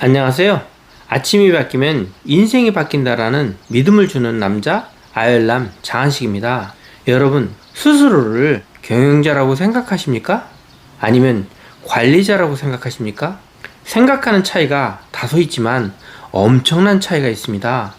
안녕하세요. 아침이 바뀌면 인생이 바뀐다라는 믿음을 주는 남자 아열남 장한식입니다. 여러분, 스스로를 경영자라고 생각하십니까? 아니면 관리자라고 생각하십니까? 생각하는 차이가 다소 있지만 엄청난 차이가 있습니다.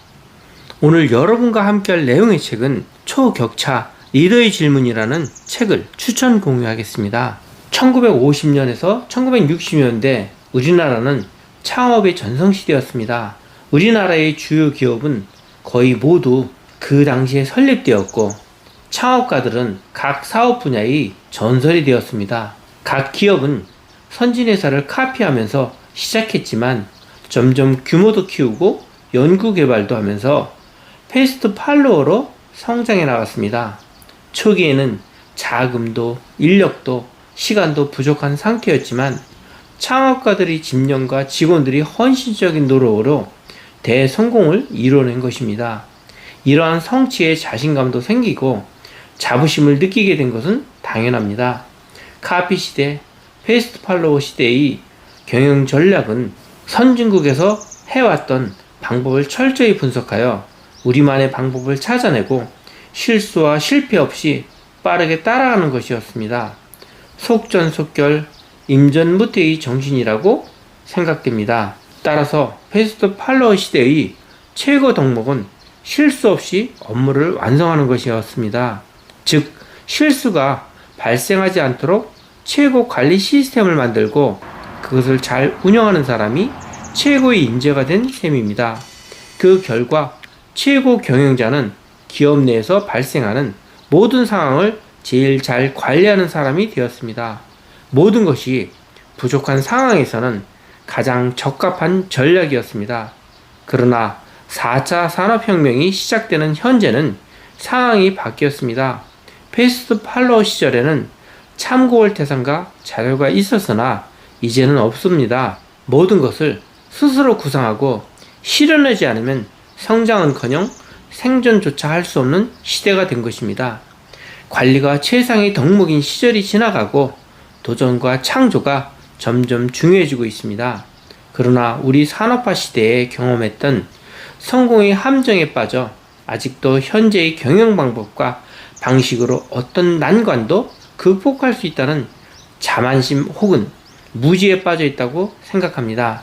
오늘 여러분과 함께할 내용의 책은 초격차 리더의 질문이라는 책을 추천 공유하겠습니다. 1950년에서 1960년대 우리나라는 창업의 전성시대였습니다. 우리나라의 주요 기업은 거의 모두 그 당시에 설립되었고 창업가들은 각 사업 분야의 전설이 되었습니다. 각 기업은 선진회사를 카피하면서 시작했지만 점점 규모도 키우고 연구개발도 하면서 패스트 팔로워로 성장해 나갔습니다. 초기에는 자금도 인력도 시간도 부족한 상태였지만 창업가들의 집념과 직원들이 헌신적인 노력으로 대성공을 이뤄낸 것입니다. 이러한 성취에 자신감도 생기고 자부심을 느끼게 된 것은 당연합니다. 카피 시대, 패스트 팔로워 시대의 경영 전략은 선진국에서 해왔던 방법을 철저히 분석하여 우리만의 방법을 찾아내고 실수와 실패 없이 빠르게 따라가는 것이었습니다. 속전속결, 임전무태의 정신이라고 생각됩니다. 따라서 패스트 팔로워 시대의 최고 덕목은 실수 없이 업무를 완성하는 것이었습니다. 즉, 실수가 발생하지 않도록 최고 관리 시스템을 만들고 그것을 잘 운영하는 사람이 최고의 인재가 된 셈입니다. 그 결과 최고 경영자는 기업 내에서 발생하는 모든 상황을 제일 잘 관리하는 사람이 되었습니다. 모든 것이 부족한 상황에서는 가장 적합한 전략이었습니다. 그러나 4차 산업혁명이 시작되는 현재는 상황이 바뀌었습니다. 패스트 팔로워 시절에는 참고할 대상과 자료가 있었으나 이제는 없습니다. 모든 것을 스스로 구상하고 실현하지 않으면 성장은커녕 생존조차 할 수 없는 시대가 된 것입니다. 관리가 최상의 덕목인 시절이 지나가고 도전과 창조가 점점 중요해지고 있습니다. 그러나 우리 산업화 시대에 경험했던 성공의 함정에 빠져 아직도 현재의 경영 방법과 방식으로 어떤 난관도 극복할 수 있다는 자만심 혹은 무지에 빠져 있다고 생각합니다.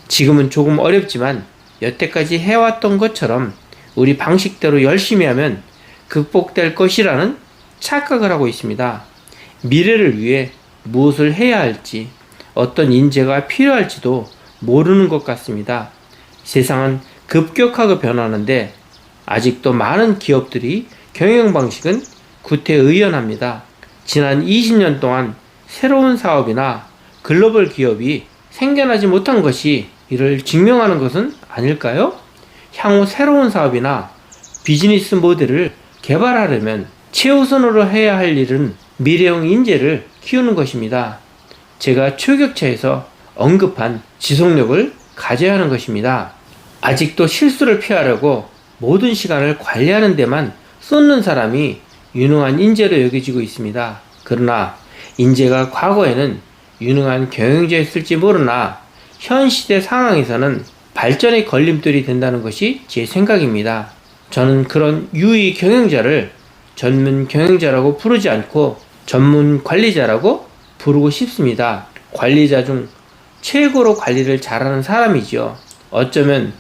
지금은 조금 어렵지만 여태까지 해왔던 것처럼 우리 방식대로 열심히 하면 극복될 것이라는 착각을 하고 있습니다. 미래를 위해 무엇을 해야 할지, 어떤 인재가 필요할지도 모르는 것 같습니다. 세상은 급격하게 변하는데 아직도 많은 기업들이 경영 방식은 구태의연합니다. 지난 20년 동안 새로운 사업이나 글로벌 기업이 생겨나지 못한 것이 이를 증명하는 것은 아닐까요? 향후 새로운 사업이나 비즈니스 모델을 개발하려면 최우선으로 해야 할 일은 미래형 인재를 키우는 것입니다. 제가 초격차에서 언급한 지속력을 가져야 하는 것입니다. 아직도 실수를 피하려고 모든 시간을 관리하는 데만 쏟는 사람이 유능한 인재로 여겨지고 있습니다. 그러나 인재가 과거에는 유능한 경영자였을지 모르나 현 시대 상황에서는 발전의 걸림돌이 된다는 것이 제 생각입니다. 저는 그런 유의 경영자를 전문 경영자라고 부르지 않고 전문 관리자라고 부르고 싶습니다. 관리자 중 최고로 관리를 잘하는 사람이죠. 어쩌면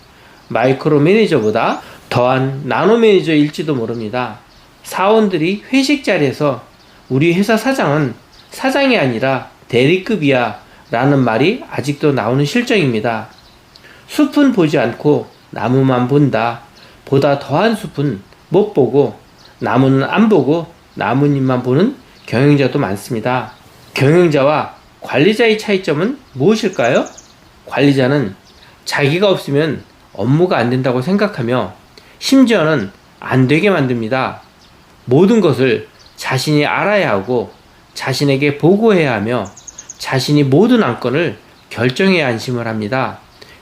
마이크로 매니저보다 더한 나노 매니저일지도 모릅니다. 사원들이 회식 자리에서 우리 회사 사장은 사장이 아니라 대리급이야 라는 말이 아직도 나오는 실정입니다. 숲은 보지 않고 나무만 본다. 보다 더한 숲은 못 보고 나무는 안 보고 나무님만 보는 경영자도 많습니다. 경영자와 관리자의 차이점은 무엇일까요? 관리자는 자기가 없으면 업무가 안 된다고 생각하며 심지어는 안 되게 만듭니다. 모든 것을 자신이 알아야 하고 자신에게 보고해야 하며 자신이 모든 안건을 결정해야 안심을 합니다.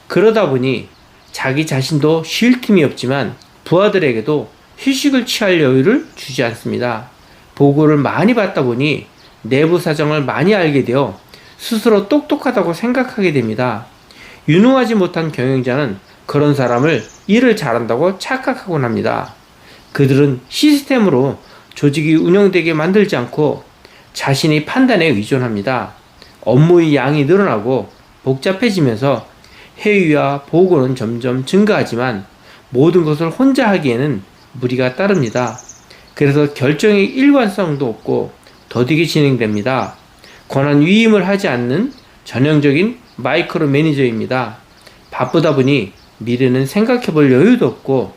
그러다 보니 자기 자신도 쉴 틈이 없지만 부하들에게도 휴식을 취할 여유를 주지 않습니다. 보고를 많이 받다 보니 내부 사정을 많이 알게 되어 스스로 똑똑하다고 생각하게 됩니다. 유능하지 못한 경영자는 그런 사람을 일을 잘한다고 착각하곤 합니다. 그들은 시스템으로 조직이 운영되게 만들지 않고 자신의 판단에 의존합니다. 업무의 양이 늘어나고 복잡해지면서 회의와 보고는 점점 증가하지만 모든 것을 혼자 하기에는 무리가 따릅니다. 그래서 결정의 일관성도 없고 더디게 진행됩니다. 권한 위임을 하지 않는 전형적인 마이크로 매니저입니다. 바쁘다 보니 미래는 생각해 볼 여유도 없고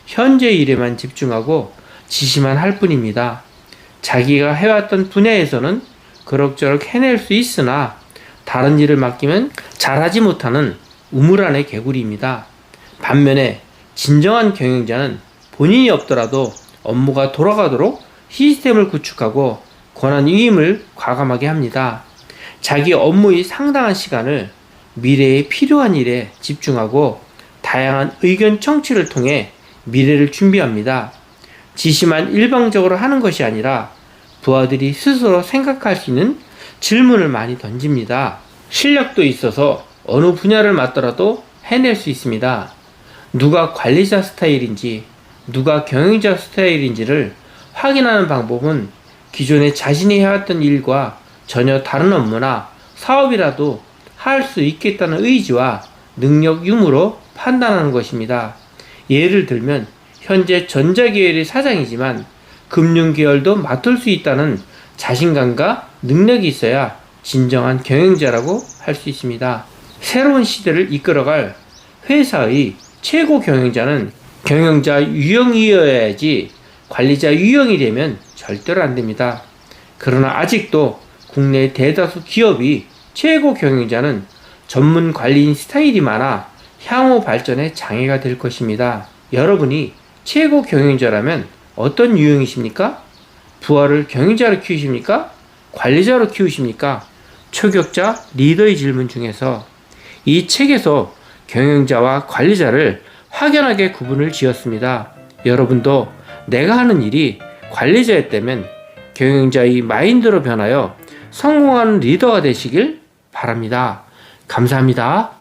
현재 일에만 집중하고 지시만 할 뿐입니다. 자기가 해왔던 분야에서는 그럭저럭 해낼 수 있으나 다른 일을 맡기면 잘하지 못하는 우물 안의 개구리입니다. 반면에 진정한 경영자는 본인이 없더라도 업무가 돌아가도록 시스템을 구축하고 권한 위임을 과감하게 합니다. 자기 업무의 상당한 시간을 미래에 필요한 일에 집중하고 다양한 의견 청취를 통해 미래를 준비합니다. 지시만 일방적으로 하는 것이 아니라 부하들이 스스로 생각할 수 있는 질문을 많이 던집니다. 실력도 있어서 어느 분야를 맡더라도 해낼 수 있습니다. 누가 관리자 스타일인지 누가 경영자 스타일인지를 확인하는 방법은 기존에 자신이 해왔던 일과 전혀 다른 업무나 사업이라도 할 수 있겠다는 의지와 능력 유무로 판단하는 것입니다. 예를 들면 현재 전자계열의 사장이지만 금융계열도 맡을 수 있다는 자신감과 능력이 있어야 진정한 경영자라고 할 수 있습니다. 새로운 시대를 이끌어갈 회사의 최고 경영자는 경영자 유형이어야지 관리자 유형이 되면 절대로 안 됩니다. 그러나 아직도 국내 대다수 기업이 최고 경영자는 전문 관리인 스타일이 많아 향후 발전에 장애가 될 것입니다. 여러분이 최고 경영자라면 어떤 유형이십니까? 부하를 경영자로 키우십니까? 관리자로 키우십니까? 초격자 리더의 질문 중에서 이 책에서 경영자와 관리자를 확연하게 구분을 지었습니다. 여러분도 내가 하는 일이 관리자였다면 경영자의 마인드로 변하여 성공하는 리더가 되시길 바랍니다. 감사합니다.